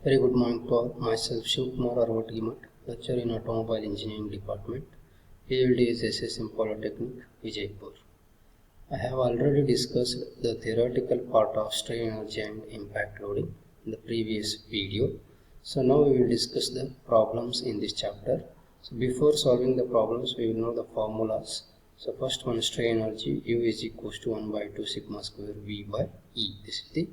Very good morning to all. Myself Shivkumar Arvatgimat, lecturer in Automobile Engineering Department, PhD is SSM Polytechnic, Vijaypur. I have already discussed the theoretical part of strain energy and impact loading in the previous video. So now we will discuss the problems in this chapter. So before solving the problems, we will know the formulas. So first one, strain energy, U is equals to 1 by 2 sigma square V by E. This is the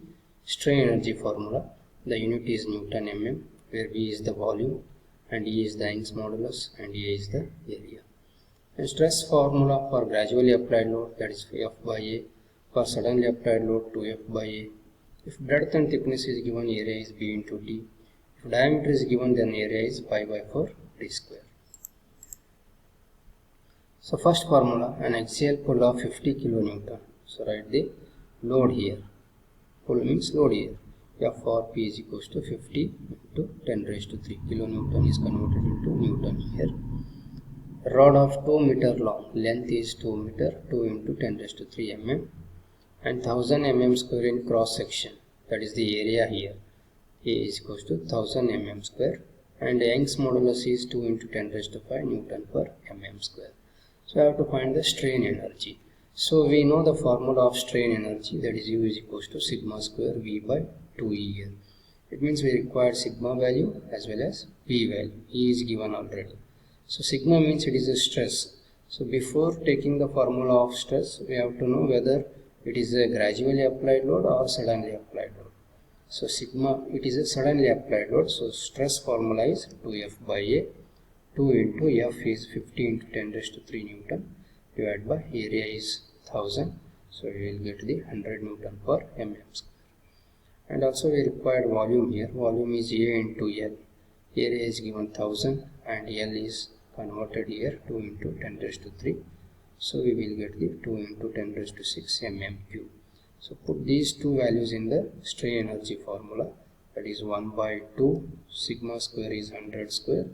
strain energy formula. The unit is Newton mm, where V is the volume and E is the Young's modulus and A is the area. And stress formula for gradually applied load, that is F by A. For suddenly applied load, 2F by A. If breadth and thickness is given, area is B into D. If diameter is given, then area is pi by 4 D square. So first formula, an axial pull of 50 kilonewton. So write the load here. Pull means load here. F or P is equals to 50 into 10 raised to 3 kilonewton is converted into Newton here. Rod of 2 meter long, length is 2 meter, 2 into 10 raised to 3 mm, and 1000 mm square in cross section, that is the area here. A is equals to 1000 mm square, and Young's modulus is 2 into 10 raised to 5 Newton per mm square. So I have to find the strain energy. So we know the formula of strain energy, that is U is equals to sigma square V by 2E here. It means we require sigma value as well as V value. E is given already. So sigma means it is a stress. So before taking the formula of stress, we have to know whether it is a gradually applied load or suddenly applied load. So sigma, it is a suddenly applied load. So stress formula is 2F by A. 2 into F is 50 into 10 raised to 3 Newton divided by area is 1000. So we will get the 100 Newton per mm square. And also we required volume here. Volume is A into L. Area is given 1000 and L is converted here 2 into 10 raised to 3. So we will get the 2 into 10 raised to 6 mm cube. So put these two values in the strain energy formula. That is 1 by 2 sigma square is 100 square.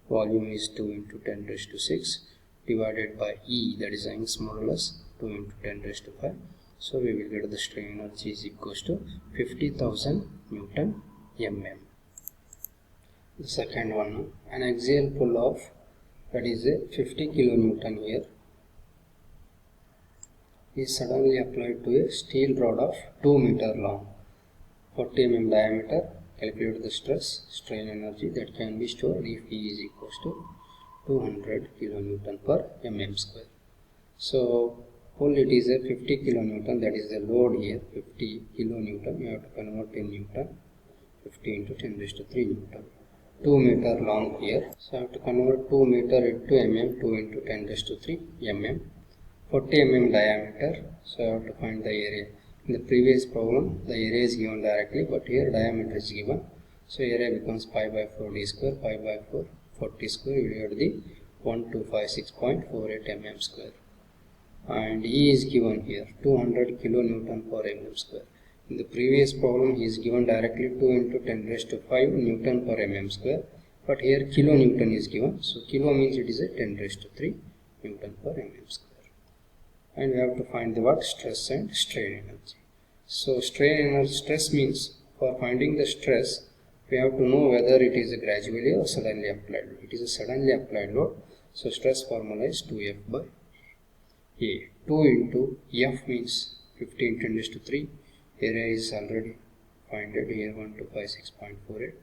Volume is 2 into 10 raised to 6 divided by E, that is Young's modulus, 2 into 10 raised to 5. So we will get the strain energy is equals to 50,000 Newton mm. The second one, an axial pull of, that is a 50 kilonewton here, is suddenly applied to a steel rod of 2 meter long, 40 mm diameter. Calculate the stress, strain energy that can be stored if E is equals to 200 kilonewton per mm square. So pull, it is a 50 kilonewton, that is the load here, 50 kilonewton. You have to convert in Newton, 50 into 10 raised to 3 Newton. 2 meter long here, so I have to convert 2 meter into mm, 2 into 10 raised to 3 mm. 40 mm diameter, so I have to find the area. In the previous problem, the area is given directly, but here diameter is given. So area becomes pi by 4 d square, pi by 4, 40 square, you get the 1256.48 mm square. And E is given here, 200 kilonewton per mm square. In the previous problem, he is given directly 2 into 10 raised to 5 Newton per mm square. But here kilonewton is given, so kilo means it is a 10 raised to 3 Newton per mm square. And we have to find the what? Stress and strain energy. So strain energy, stress means for finding the stress, we have to know whether it is a gradually or suddenly applied load. It is a suddenly applied load, so stress formula is 2F by A. 2 into F means 50 into 10 raised to 3. Area is already found here, 1256.48.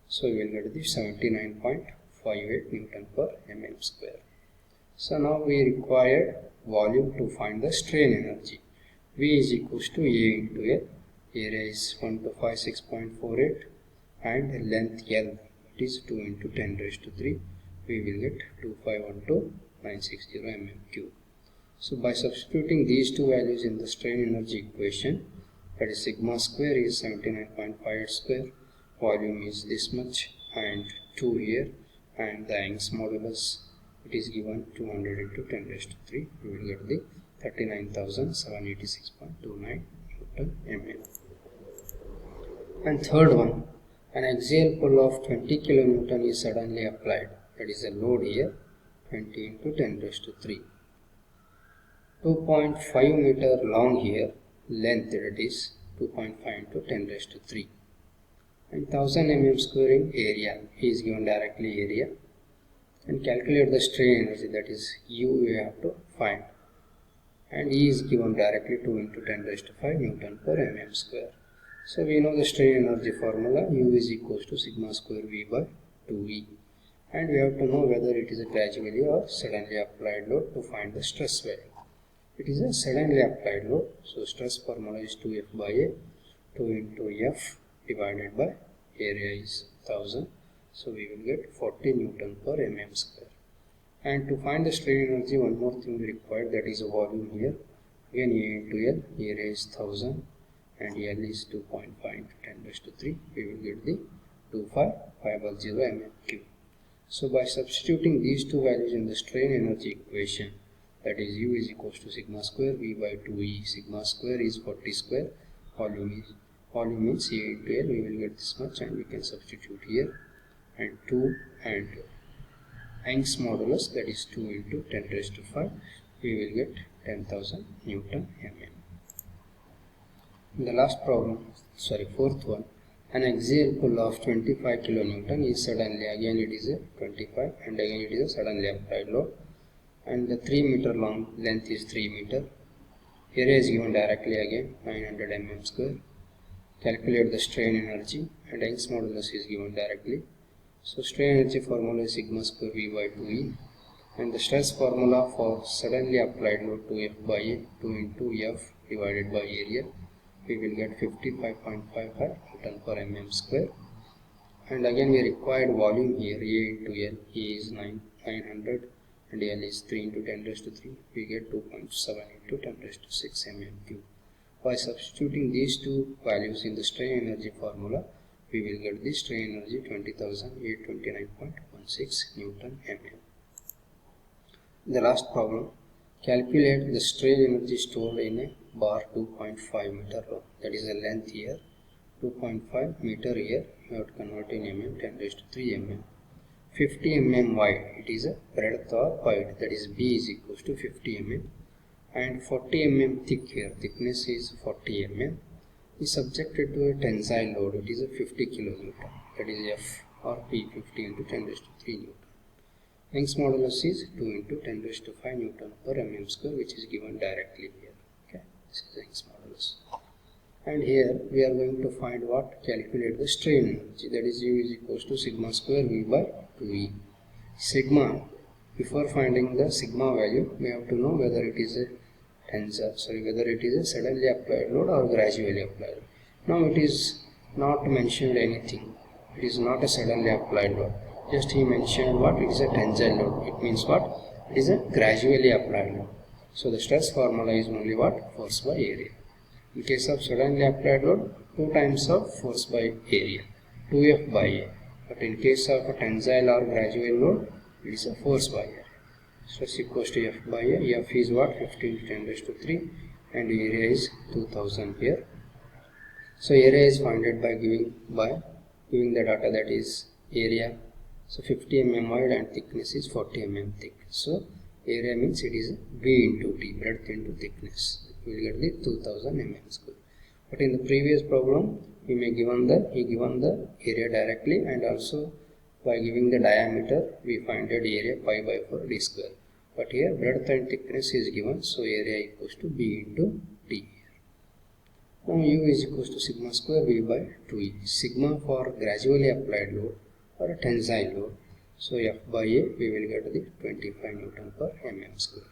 So we will get the 79.58 Newton per mm square. So now we require volume to find the strain energy. V is equals to A into L. Area is 1256.48 and length L, it is 2 into 10 raised to 3. We will get 2512960 mm cube. So by substituting these two values in the strain energy equation, that is sigma square is 79.58 square, volume is this much and 2 here, and the Young's modulus, it is given 200 into 10 raised to 3. We will get the 39,786.29 Newton mm. And third one, an axial pull of 20 kilonewton is suddenly applied. That is a load here, 20 into 10 raised to 3. 2.5 meter long here, length, that is 2.5 into 10 raised to 3. and 1000 mm square in area. He is given directly area, and calculate the strain energy, that is U we have to find, and E is given directly 2 into 10 raised to 5 Newton per mm square. So we know the strain energy formula, U is equals to sigma square V by 2E, and we have to know whether it is a gradually or suddenly applied load to find the stress value. It is a suddenly applied load, so stress formula is 2F by A, 2 into F divided by area is 1000, so we will get 40 Newton per mm square. And to find the strain energy, one more thing required, that is a volume here. Again A into L, area is 1000 and L is 2.5 into 10 raised to 3. We will get the 25550 mm cube. So by substituting these two values in the strain energy equation, that is U is equals to sigma square V by 2E, sigma square is 40 square, volume means A into L, we will get this much, and we can substitute here, and 2 and Young's modulus, that is 2 into 10 raised to 5, we will get 10,000 Newton mm. In the last problem, fourth one, an axial pull of 25 kilonewton is suddenly, again it is a 25 and again it is a suddenly applied load, and the 3 meter long length is 3 meter. Area is given directly, again 900 mm square. Calculate the strain energy, and Young's modulus is given directly. So strain energy formula is sigma square V by 2E, and the stress formula for suddenly applied load 2F by A, 2 into F divided by area, we will get 55.55 Newton per mm square. And again we required volume here, A into L, A is 900 and L is 3 into 10 raised to 3, we get 2.7 into 10 raised to 6 mm cube. By substituting these two values in the strain energy formula, we will get the strain energy 20,829.16 Newton mm. The last problem, calculate the strain energy stored in a bar 2.5 meter long, that is the length here, 2.5 meter here, you have to convert in mm, 10 raised to 3 mm. 50 mm wide, it is a breadth or height, that is B is equals to 50 mm, and 40 mm thick here, thickness is 40 mm, is subjected to a tensile load, it is a 50 kilonewton, that is F or P, 50 into 10 raised to 3 Newton. Young's modulus is 2 into 10 raised to 5 Newton per mm square, which is given directly here. Okay, this is Young's modulus. And here we are going to find what? Calculate the strain energy, that is U is equals to sigma square V by 2E. Sigma, before finding the sigma value, we have to know whether it is a whether it is a suddenly applied load or gradually applied. Now it is not mentioned anything. It is not a suddenly applied load. Just he mentioned what? It is a tensile load. It means what? It is a gradually applied load. So the stress formula is only what? Force by area. In case of suddenly applied load, 2 times of force by area, 2F by A. But in case of a tensile or gradual load, it is a force by area. Stress equals to F by A. F is what? 15 to 10 raised to 3, and area is 2000 here. So area is found by giving the data, that is area. So 50 mm wide and thickness is 40 mm thick. So area means it is B into T, breadth into thickness. We will get the 2000 mm square. But in the previous problem, he given the area directly, and also by giving the diameter, we find that area pi by 4 d square. But here breadth and thickness is given, so area equals to B into T. Now U is equals to sigma square V by 2E. Sigma for gradually applied load or a tensile load. So F by A, we will get the 25 Newton per mm square.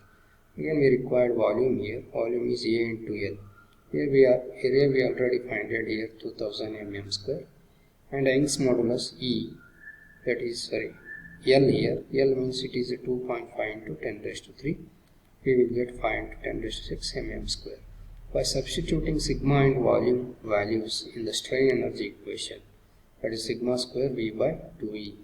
Again we required volume here. Volume is A into L. Here area we already find it here, 2000 mm square. And Young's modulus E, that is L here. L means it is a 2.5 into 10 raised to 3. We will get 5 into 10 raised to 6 mm square. By substituting sigma and volume values in the strain energy equation, that is sigma square V by 2E.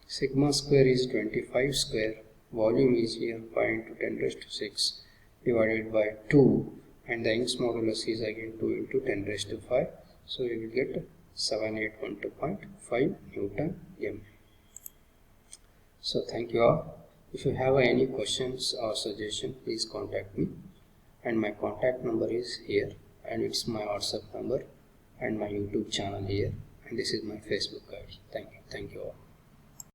Sigma square is 25 square. Volume is here 5 into 10 raised to 6 divided by 2, and the Young's modulus is again 2 into 10 raised to 5. So we will get 7812.5 Newton mm. So thank you all. If you have any questions or suggestion, please contact me, and my contact number is here, and it's my WhatsApp number and my YouTube channel here, and this is my Facebook ID. Thank you all.